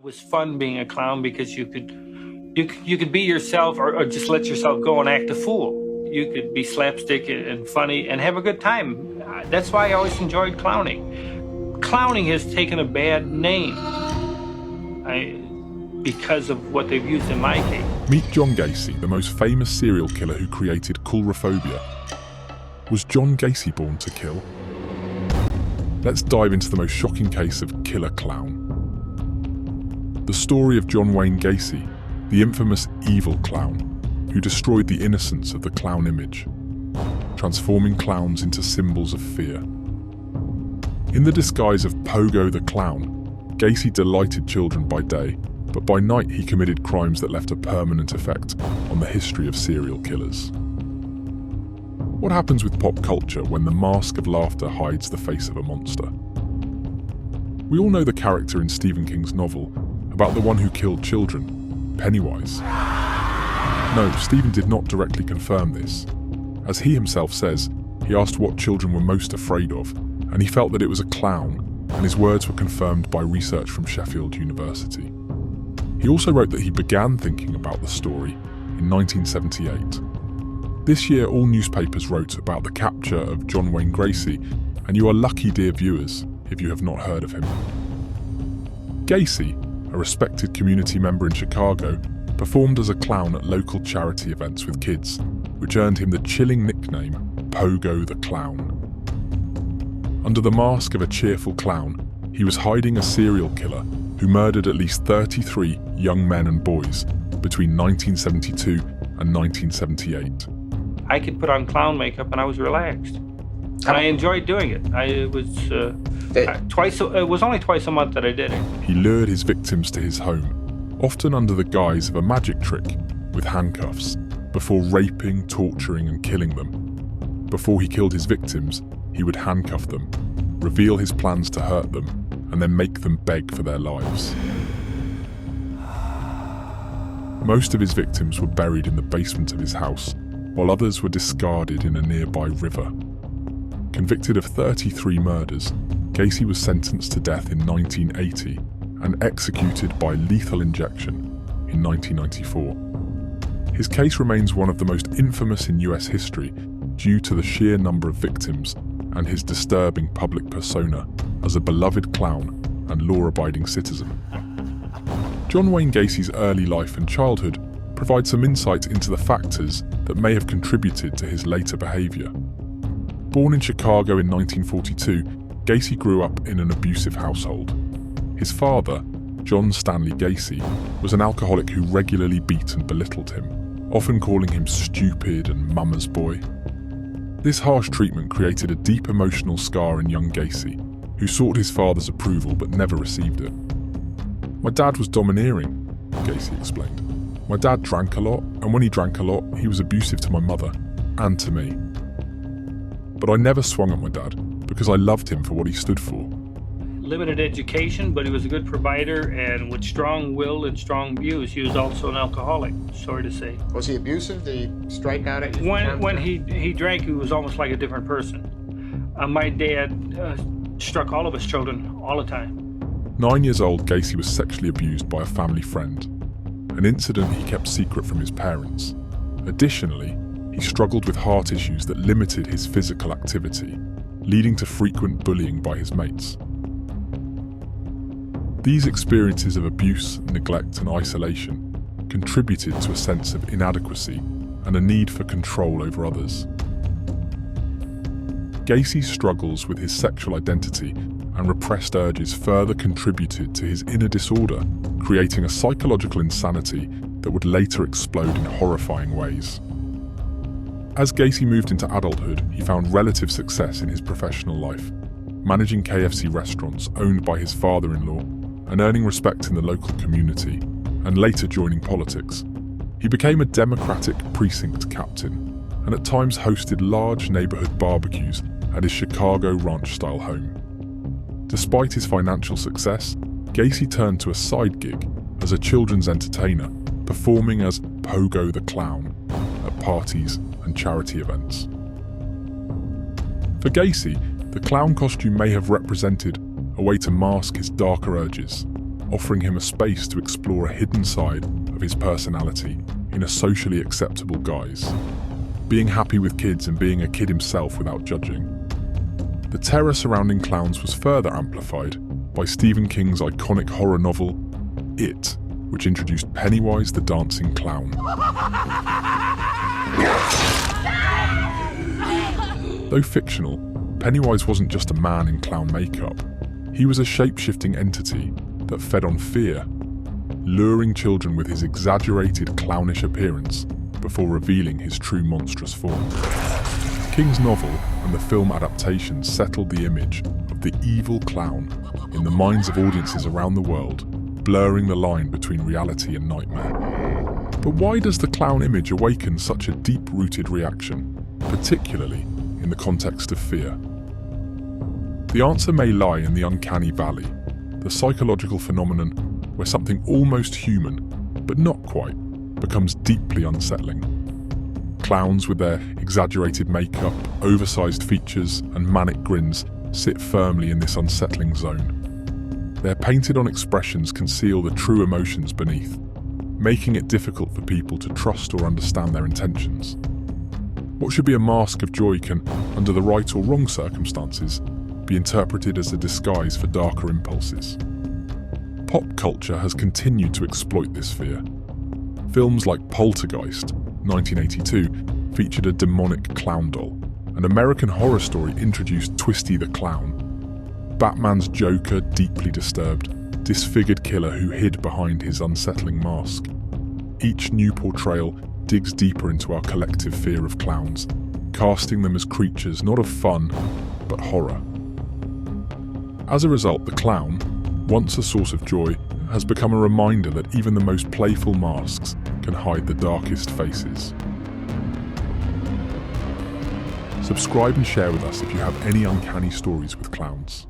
was fun being a clown because you could be yourself or just let yourself go and act a fool. You could be slapstick and funny and have a good time. That's why I always enjoyed clowning. Clowning has taken a bad name because of what they've used in my case. Meet John Gacy, the most famous serial killer who created coulrophobia. Was John Gacy born to kill? Let's dive into the most shocking case of killer clown. The story of John Wayne Gacy, the infamous evil clown, who destroyed the innocence of the clown image, transforming clowns into symbols of fear. In the disguise of Pogo the Clown, Gacy delighted children by day, but by night he committed crimes that left a permanent effect on the history of serial killers. What happens with pop culture when the mask of laughter hides the face of a monster? We all know the character in Stephen King's novel about the one who killed children, Pennywise. No, Stephen did not directly confirm this. As he himself says, he asked what children were most afraid of, and he felt that it was a clown, and his words were confirmed by research from Sheffield University. He also wrote that he began thinking about the story in 1978. This year, all newspapers wrote about the capture of John Wayne Gacy, and you are lucky, dear viewers, if you have not heard of him. Gacy, a respected community member in Chicago, performed as a clown at local charity events with kids, which earned him the chilling nickname Pogo the Clown. Under the mask of a cheerful clown, he was hiding a serial killer who murdered at least 33 young men and boys between 1972 and 1978. I could put on clown makeup and I was relaxed. And I enjoyed doing it. It was only twice a month that I did it. He lured his victims to his home, often under the guise of a magic trick with handcuffs, before raping, torturing and killing them. Before he killed his victims, he would handcuff them, reveal his plans to hurt them, and then make them beg for their lives. Most of his victims were buried in the basement of his house, while others were discarded in a nearby river. Convicted of 33 murders, Gacy was sentenced to death in 1980 and executed by lethal injection in 1994. His case remains one of the most infamous in US history due to the sheer number of victims and his disturbing public persona as a beloved clown and law-abiding citizen. John Wayne Gacy's early life and childhood provide some insight into the factors that may have contributed to his later behaviour. Born in Chicago in 1942, Gacy grew up in an abusive household. His father, John Stanley Gacy, was an alcoholic who regularly beat and belittled him, often calling him stupid and mama's boy. This harsh treatment created a deep emotional scar in young Gacy, who sought his father's approval but never received it. "My dad was domineering," Gacy explained. "My dad drank a lot, and when he drank a lot, he was abusive to my mother and to me. But I never swung at my dad because I loved him for what he stood for." Limited education, but he was a good provider, and with strong will and strong views. He was also an alcoholic, sorry to say. Was he abusive? Did he strike out at you? When he drank, he was almost like a different person. My dad struck all of us children all the time. 9 years old, Gacy was sexually abused by a family friend, an incident he kept secret from his parents. Additionally, he struggled with heart issues that limited his physical activity, leading to frequent bullying by his mates. These experiences of abuse, neglect and isolation contributed to a sense of inadequacy and a need for control over others. Gacy's struggles with his sexual identity and repressed urges further contributed to his inner disorder, creating a psychological insanity that would later explode in horrifying ways. As Gacy moved into adulthood, he found relative success in his professional life, managing KFC restaurants owned by his father-in-law and earning respect in the local community, and later joining politics. He became a Democratic precinct captain, and at times hosted large neighborhood barbecues at his Chicago ranch-style home. Despite his financial success, Gacy turned to a side gig as a children's entertainer, performing as Pogo the Clown at parties and charity events. For Gacy, the clown costume may have represented a way to mask his darker urges, offering him a space to explore a hidden side of his personality in a socially acceptable guise, being happy with kids and being a kid himself without judging. The terror surrounding clowns was further amplified by Stephen King's iconic horror novel, It, which introduced Pennywise the dancing clown. Though fictional, Pennywise wasn't just a man in clown makeup. He was a shape-shifting entity that fed on fear, luring children with his exaggerated clownish appearance before revealing his true monstrous form. King's novel and the film adaptation settled the image of the evil clown in the minds of audiences around the world, blurring the line between reality and nightmare. But why does the clown image awaken such a deep-rooted reaction, particularly in the context of fear? The answer may lie in the uncanny valley, the psychological phenomenon where something almost human, but not quite, becomes deeply unsettling. Clowns with their exaggerated makeup, oversized features, and manic grins sit firmly in this unsettling zone. Their painted-on expressions conceal the true emotions beneath, making it difficult for people to trust or understand their intentions. What should be a mask of joy can, under the right or wrong circumstances, be interpreted as a disguise for darker impulses. Pop culture has continued to exploit this fear. Films like Poltergeist, 1982, featured a demonic clown doll. An American Horror Story introduced Twisty the Clown. Batman's Joker, deeply disturbed, disfigured killer who hid behind his unsettling mask. Each new portrayal digs deeper into our collective fear of clowns, casting them as creatures not of fun, but horror. As a result, the clown, once a source of joy, has become a reminder that even the most playful masks can hide the darkest faces. Subscribe and share with us if you have any uncanny stories with clowns.